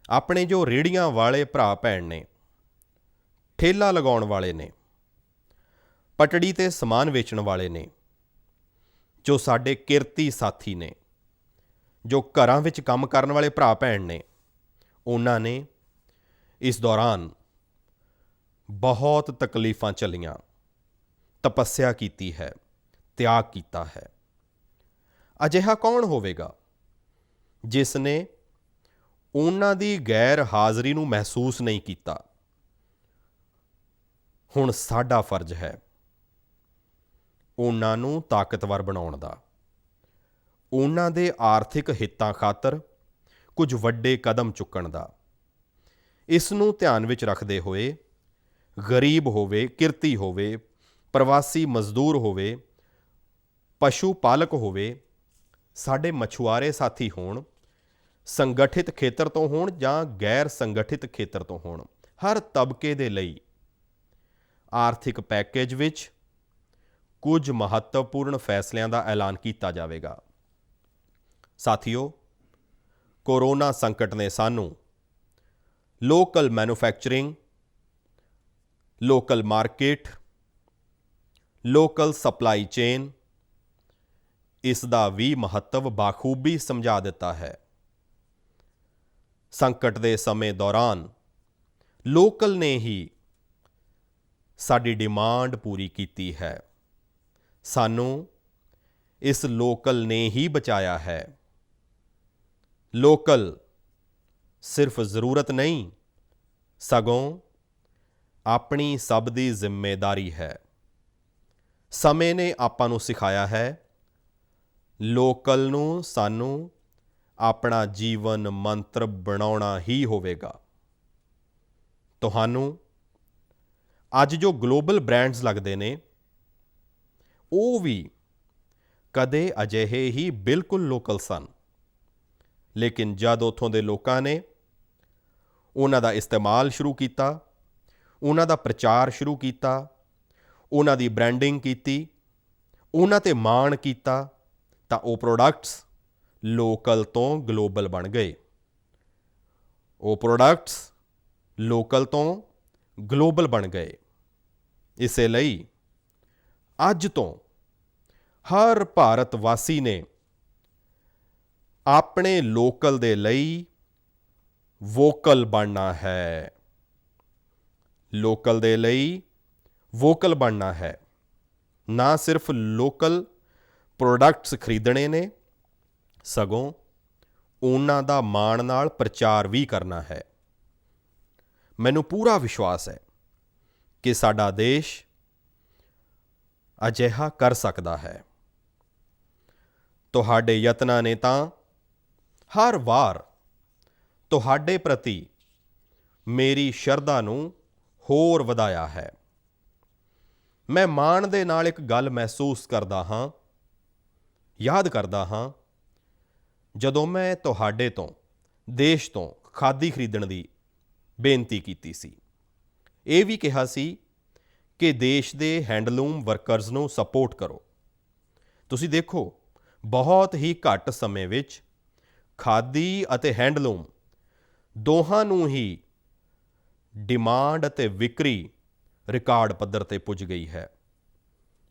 ਆਪਣੇ ਜੋ ਰੇਹੜੀਆਂ ਵਾਲੇ ਭਰਾ ਭੈਣ ਨੇ, ਠੇਲਾ ਲਗਾਉਣ ਵਾਲੇ ਨੇ, ਪਟੜੀ ਤੇ ਸਮਾਨ ਵੇਚਣ ਵਾਲੇ ਨੇ, ਜੋ ਸਾਡੇ ਕਿਰਤੀ ਸਾਥੀ ਨੇ, ਜੋ ਘਰਾਂ ਵਿੱਚ ਕੰਮ ਕਰਨ ਵਾਲੇ ਭਰਾ ਭੈਣ ਨੇ, ਉਹਨਾਂ ਨੇ ਇਸ ਦੌਰਾਨ ਬਹੁਤ ਤਕਲੀਫਾਂ ਝੱਲੀਆਂ, ਤਪੱਸਿਆ ਕੀਤੀ ਹੈ, ਤਿਆਗ ਕੀਤਾ ਹੈ। ਅਜਿਹਾ ਕੌਣ ਹੋਵੇਗਾ ਜਿਸ ਨੇ ਉਹਨਾਂ ਦੀ ਗੈਰ ਹਾਜ਼ਰੀ ਨੂੰ ਮਹਿਸੂਸ ਨਹੀਂ ਕੀਤਾ? ਹੁਣ ਸਾਡਾ ਫਰਜ਼ ਹੈ ਉਹਨਾਂ ਨੂੰ ਤਾਕਤਵਰ ਬਣਾਉਣ ਦਾ, ਉਹਨਾਂ ਦੇ ਆਰਥਿਕ ਹਿੱਤਾਂ ਖਾਤਰ ਕੁਝ ਵੱਡੇ ਕਦਮ ਚੁੱਕਣ ਦਾ। ਇਸ ਨੂੰ ਧਿਆਨ ਵਿੱਚ ਰੱਖਦੇ ਹੋਏ ਗਰੀਬ ਹੋਵੇ, ਕਿਰਤੀ ਹੋਵੇ, ਪ੍ਰਵਾਸੀ ਮਜ਼ਦੂਰ ਹੋਵੇ, ਪਸ਼ੂ ਪਾਲਕ ਹੋਵੇ, ਸਾਡੇ ਮਛੁਆਰੇ ਸਾਥੀ ਹੋਣ, ਸੰਗਠਿਤ ਖੇਤਰ ਤੋਂ ਹੋਣ ਜਾਂ ਗੈਰ ਸੰਗਠਿਤ ਖੇਤਰ ਤੋਂ ਹੋਣ, ਹਰ ਤਬਕੇ ਦੇ ਲਈ ਆਰਥਿਕ ਪੈਕੇਜ ਵਿੱਚ ਕੁਝ ਮਹੱਤਵਪੂਰਨ ਫੈਸਲਿਆਂ ਦਾ ਐਲਾਨ ਕੀਤਾ ਜਾਵੇਗਾ। ਸਾਥੀਓ, ਕੋਰੋਨਾ ਸੰਕਟ ਨੇ ਸਾਨੂੰ local manufacturing, local market, local supply chain, ਇਸ ਦਾ ਵੀ ਮਹੱਤਵ ਬਾਖੂਬੀ ਸਮਝਾ ਦਿੱਤਾ ਹੈ। ਸੰਕਟ ਦੇ ਸਮੇਂ ਦੌਰਾਨ ਲੋਕਲ ਨੇ ਹੀ ਸਾਡੀ ਡਿਮਾਂਡ ਪੂਰੀ ਕੀਤੀ ਹੈ। ਸਾਨੂੰ ਇਸ ਲੋਕਲ ਨੇ ਹੀ ਬਚਾਇਆ ਹੈ। ਲੋਕਲ ਸਿਰਫ ਜ਼ਰੂਰਤ ਨਹੀਂ, ਸਗੋਂ ਆਪਣੀ ਸਭ ਦੀ ਜ਼ਿੰਮੇਦਾਰੀ ਹੈ। ਸਮੇਂ ਨੇ ਆਪਾਂ ਨੂੰ ਸਿਖਾਇਆ ਹੈ, ਲੋਕਲ ਨੂੰ ਸਾਨੂੰ ਆਪਣਾ ਜੀਵਨ ਮੰਤਰ ਬਣਾਉਣਾ ਹੀ ਹੋਵੇਗਾ। ਤੁਹਾਨੂੰ ਅੱਜ ਜੋ ਗਲੋਬਲ ਬ੍ਰਾਂਡਸ ਲੱਗਦੇ ਨੇ, ਉਹ ਵੀ ਕਦੇ ਅਜਿਹੇ ਹੀ ਬਿਲਕੁਲ ਲੋਕਲ ਸਨ, ਲੇਕਿਨ ਜਦ ਉੱਥੋਂ ਦੇ ਲੋਕਾਂ ਨੇ ਉਹਨਾਂ ਦਾ ਇਸਤੇਮਾਲ ਸ਼ੁਰੂ ਕੀਤਾ, ਉਹਨਾਂ ਦਾ ਪ੍ਰਚਾਰ ਸ਼ੁਰੂ ਕੀਤਾ, ਉਹਨਾਂ ਦੀ ਬ੍ਰਾਂਡਿੰਗ ਕੀਤੀ, ਉਹਨਾਂ 'ਤੇ ਮਾਣ ਕੀਤਾ, ਤਾਂ ਉਹ ਪ੍ਰੋਡਕਟਸ ਲੋਕਲ ਤੋਂ ਗਲੋਬਲ ਬਣ ਗਏ। ਉਹ ਪ੍ਰੋਡਕਟਸ ਲੋਕਲ ਤੋਂ ਗਲੋਬਲ ਬਣ ਗਏ। ਇਸੇ ਲਈ ਅੱਜ ਤੋਂ ਹਰ ਭਾਰਤ ਵਾਸੀ ਨੇ ਆਪਣੇ ਲੋਕਲ ਦੇ ਲਈ ਵੋਕਲ ਬਣਨਾ ਹੈ। ਲੋਕਲ ਦੇ ਲਈ ਵੋਕਲ ਬਣਨਾ ਹੈ। ਨਾ ਸਿਰਫ ਲੋਕਲ ਪ੍ਰੋਡਕਟਸ ਖਰੀਦਣੇ ਨੇ, ਸਗੋਂ ਉਹਨਾਂ ਦਾ ਮਾਣ ਨਾਲ ਪ੍ਰਚਾਰ ਵੀ ਕਰਨਾ ਹੈ। ਮੈਨੂੰ ਪੂਰਾ ਵਿਸ਼ਵਾਸ ਹੈ ਕਿ ਸਾਡਾ ਦੇਸ਼ ਅਜਿਹਾ ਕਰ ਸਕਦਾ ਹੈ। ਤੁਹਾਡੇ ਯਤਨਾਂ ਨੇ ਤਾਂ ਹਰ ਵਾਰ ਤੁਹਾਡੇ ਪ੍ਰਤੀ ਮੇਰੀ ਸ਼ਰਧਾ ਨੂੰ ਹੋਰ ਵਧਾਇਆ ਹੈ। ਮੈਂ ਮਾਣ ਦੇ ਨਾਲ ਇੱਕ ਗੱਲ ਮਹਿਸੂਸ ਕਰਦਾ ਹਾਂ, ਯਾਦ ਕਰਦਾ ਹਾਂ, ਜਦੋਂ ਮੈਂ ਤੁਹਾਡੇ ਤੋਂ, ਦੇਸ਼ ਤੋਂ ਖਾਦੀ ਖਰੀਦਣ ਦੀ ਬੇਨਤੀ ਕੀਤੀ ਸੀ। ਇਹ ਵੀ ਕਿਹਾ ਸੀ ਕਿ ਦੇਸ਼ ਦੇ ਹੈਂਡਲੂਮ ਵਰਕਰਜ਼ ਨੂੰ ਸਪੋਰਟ ਕਰੋ। ਤੁਸੀਂ ਦੇਖੋ, ਬਹੁਤ ਹੀ ਘੱਟ ਸਮੇਂ ਵਿੱਚ ਖਾਦੀ ਅਤੇ ਹੈਂਡਲੂਮ ਦੋਹਾਂ ਨੂੰ ਹੀ ਡਿਮਾਂਡ ਅਤੇ ਵਿਕਰੀ ਰਿਕਾਰਡ ਪੱਧਰ 'ਤੇ ਪੁੱਜ ਗਈ ਹੈ।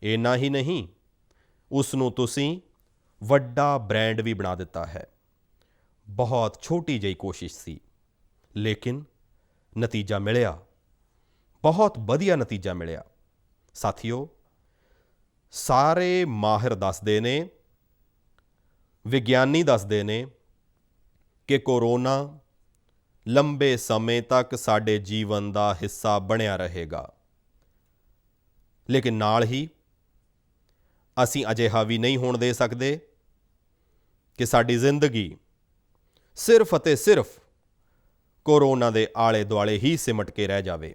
ਇੰਨਾ ਹੀ ਨਹੀਂ, ਉਸ ਨੂੰ ਤੁਸੀਂ ਵੱਡਾ ਬ੍ਰਾਂਡ ਵੀ ਬਣਾ ਦਿੱਤਾ ਹੈ। ਬਹੁਤ ਛੋਟੀ ਜਿਹੀ ਕੋਸ਼ਿਸ਼ ਸੀ, ਲੇਕਿਨ ਨਤੀਜਾ ਮਿਲਿਆ, ਬਹੁਤ ਵਧੀਆ ਨਤੀਜਾ ਮਿਲਿਆ। ਸਾਥੀਓ, ਸਾਰੇ ਮਾਹਿਰ ਦੱਸਦੇ ਨੇ, ਵਿਗਿਆਨੀ ਦੱਸਦੇ ਨੇ ਕਿ ਕੋਰੋਨਾ ਲੰਬੇ ਸਮੇਂ ਤੱਕ ਸਾਡੇ ਜੀਵਨ ਦਾ ਹਿੱਸਾ ਬਣਿਆ ਰਹੇਗਾ। ਲੇਕਿਨ ਨਾਲ ਹੀ ਅਸੀਂ ਅਜਿਹਾ ਵੀ ਨਹੀਂ ਹੋਣ ਦੇ ਸਕਦੇ ਕਿ ਸਾਡੀ ਜ਼ਿੰਦਗੀ ਸਿਰਫ ਅਤੇ ਸਿਰਫ ਕੋਰੋਨਾ ਦੇ ਆਲੇ ਦੁਆਲੇ ਹੀ ਸਿਮਟ ਕੇ ਰਹਿ ਜਾਵੇ।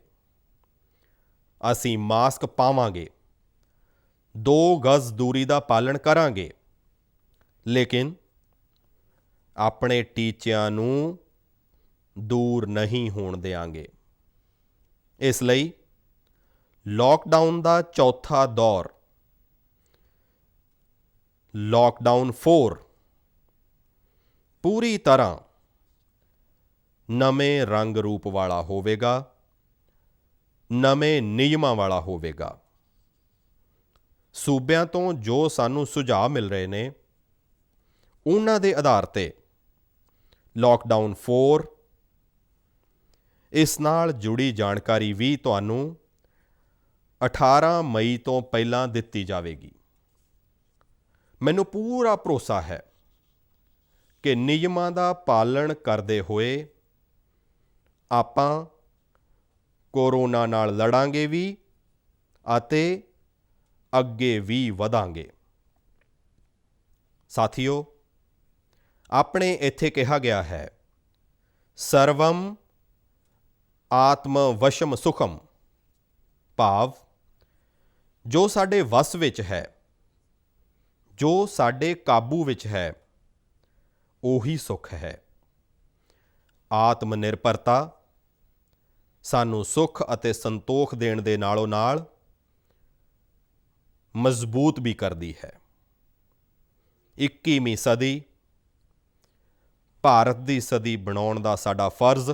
ਅਸੀਂ ਮਾਸਕ ਪਾਵਾਂਗੇ, 2 ਗਜ਼ ਦੂਰੀ ਦਾ ਪਾਲਣ ਕਰਾਂਗੇ, ਲੇਕਿਨ ਆਪਣੇ ਟੀਚਿਆਂ ਨੂੰ ਦੂਰ ਨਹੀਂ ਹੋਣ ਦਿਆਂਗੇ। ਇਸ ਲਈ ਲੋਕਡਾਊਨ ਦਾ ਚੌਥਾ ਦੌਰ, ਲੋਕਡਾਊਨ 4, ਪੂਰੀ ਤਰ੍ਹਾਂ ਨਵੇਂ ਰੰਗ ਰੂਪ ਵਾਲਾ ਹੋਵੇਗਾ, ਨਵੇਂ ਨਿਯਮਾਂ ਵਾਲਾ ਹੋਵੇਗਾ। ਸੂਬਿਆਂ ਤੋਂ ਜੋ ਸਾਨੂੰ ਸੁਝਾਅ ਮਿਲ ਰਹੇ ਨੇ, ਉਹਨਾਂ ਦੇ ਆਧਾਰ ਤੇ ਲੋਕਡਾਊਨ 4, ਇਸ ਨਾਲ ਜੁੜੀ ਜਾਣਕਾਰੀ ਵੀ ਤੁਹਾਨੂੰ 18 ਮਈ ਤੋਂ ਪਹਿਲਾਂ ਦਿੱਤੀ ਜਾਵੇਗੀ। ਮੈਨੂੰ ਪੂਰਾ ਭਰੋਸਾ ਹੈ ਕਿ ਨਿਯਮਾਂ ਦਾ ਪਾਲਣ ਕਰਦੇ ਹੋਏ ਆਪਾਂ ਕੋਰੋਨਾ ਨਾਲ ਲੜਾਂਗੇ ਵੀ ਅਤੇ ਅੱਗੇ ਵੀ ਵਧਾਂਗੇ। ਸਾਥੀਓ, ਆਪਣੇ ਇੱਥੇ ਕਿਹਾ ਗਿਆ ਹੈ, ਸਰਵਮ ਆਤਮ ਵਸ਼ਮ ਸੁਖਮ, ਭਾਵ ਜੋ ਸਾਡੇ ਵਸ ਵਿੱਚ ਹੈ, ਜੋ ਸਾਡੇ ਕਾਬੂ ਵਿੱਚ ਹੈ, ਉਹੀ ਸੁੱਖ ਹੈ। ਆਤਮ ਨਿਰਭਰਤਾ ਸਾਨੂੰ ਸੁੱਖ ਅਤੇ ਸੰਤੋਖ ਦੇਣ ਦੇ ਨਾਲੋਂ ਨਾਲ ਮਜ਼ਬੂਤ ਵੀ ਕਰਦੀ ਹੈ। 21ਵੀਂ ਸਦੀ ਭਾਰਤ ਦੀ ਸਦੀ ਬਣਾਉਣ ਦਾ ਸਾਡਾ ਫਰਜ਼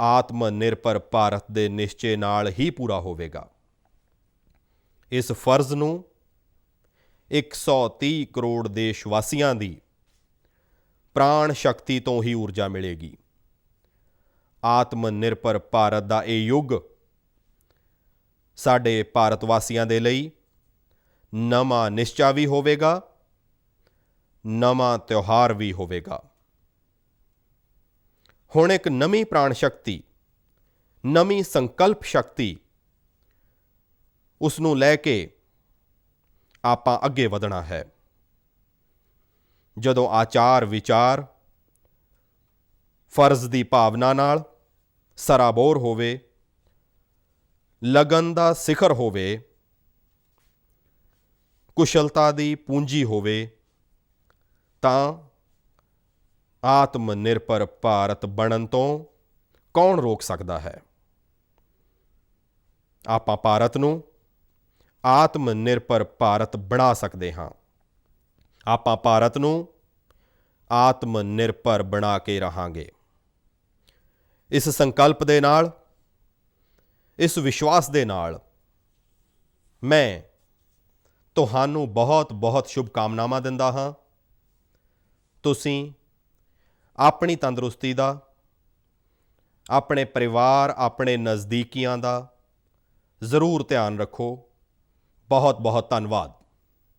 ਆਤਮ ਨਿਰਭਰ ਭਾਰਤ ਦੇ ਨਿਸ਼ਚੇ ਨਾਲ ਹੀ ਪੂਰਾ ਹੋਵੇਗਾ। ਇਸ ਫਰਜ਼ ਨੂੰ 130 ਕਰੋੜ ਦੇਸ਼ ਵਾਸੀਆਂ ਦੀ ਪ੍ਰਾਣ ਸ਼ਕਤੀ ਤੋਂ ਹੀ ਊਰਜਾ ਮਿਲੇਗੀ। ਆਤਮ ਨਿਰਭਰ ਭਾਰਤ ਦਾ ਇਹ ਯੁੱਗ ਸਾਡੇ ਭਾਰਤ ਵਾਸੀਆਂ ਦੇ ਲਈ ਨਵਾਂ ਨਿਸ਼ਚਾ ਵੀ ਹੋਵੇਗਾ, ਨਵਾਂ ਤਿਉਹਾਰ ਵੀ ਹੋਵੇਗਾ। ਹੁਣ ਇੱਕ ਨਵੀਂ ਪ੍ਰਾਣ ਸ਼ਕਤੀ, ਨਵੀਂ ਸੰਕਲਪ ਸ਼ਕਤੀ, ਉਸ ਨੂੰ ਲੈ ਕੇ ਆਪਾਂ ਅੱਗੇ ਵਧਣਾ ਹੈ। ਜਦੋਂ ਆਚਾਰ ਵਿਚਾਰ ਫਰਜ਼ ਦੀ ਭਾਵਨਾ ਨਾਲ ਸਰਾਬੋਰ ਹੋਵੇ, ਲਗਨ ਦਾ ਸਿਖਰ ਹੋਵੇ, ਕੁਸ਼ਲਤਾ ਦੀ ਪੂੰਜੀ ਹੋਵੇ, ਤਾਂ ਆਤਮ ਨਿਰਭਰ ਭਾਰਤ ਬਣਨ ਤੋਂ ਕੌਣ ਰੋਕ ਸਕਦਾ ਹੈ? ਆਪਾਂ ਭਾਰਤ ਨੂੰ ਆਤਮ ਨਿਰਭਰ ਭਾਰਤ ਬਣਾ ਸਕਦੇ ਹਾਂ। ਆਪਾਂ ਭਾਰਤ ਨੂੰ ਆਤਮ ਨਿਰਭਰ ਬਣਾ ਕੇ ਰਹਾਂਗੇ। ਇਸ ਸੰਕਲਪ ਦੇ ਨਾਲ, ਇਸ ਵਿਸ਼ਵਾਸ ਦੇ ਨਾਲ ਮੈਂ ਤੁਹਾਨੂੰ ਬਹੁਤ ਬਹੁਤ ਸ਼ੁਭਕਾਮਨਾਵਾਂ ਦਿੰਦਾ ਹਾਂ। ਤੁਸੀਂ ਆਪਣੀ ਤੰਦਰੁਸਤੀ ਦਾ, ਆਪਣੇ ਪਰਿਵਾਰ, ਆਪਣੇ ਨਜ਼ਦੀਕੀਆਂ ਦਾ ਜ਼ਰੂਰ ਧਿਆਨ ਰੱਖੋ। ਬਹੁਤ ਬਹੁਤ ਧੰਨਵਾਦ।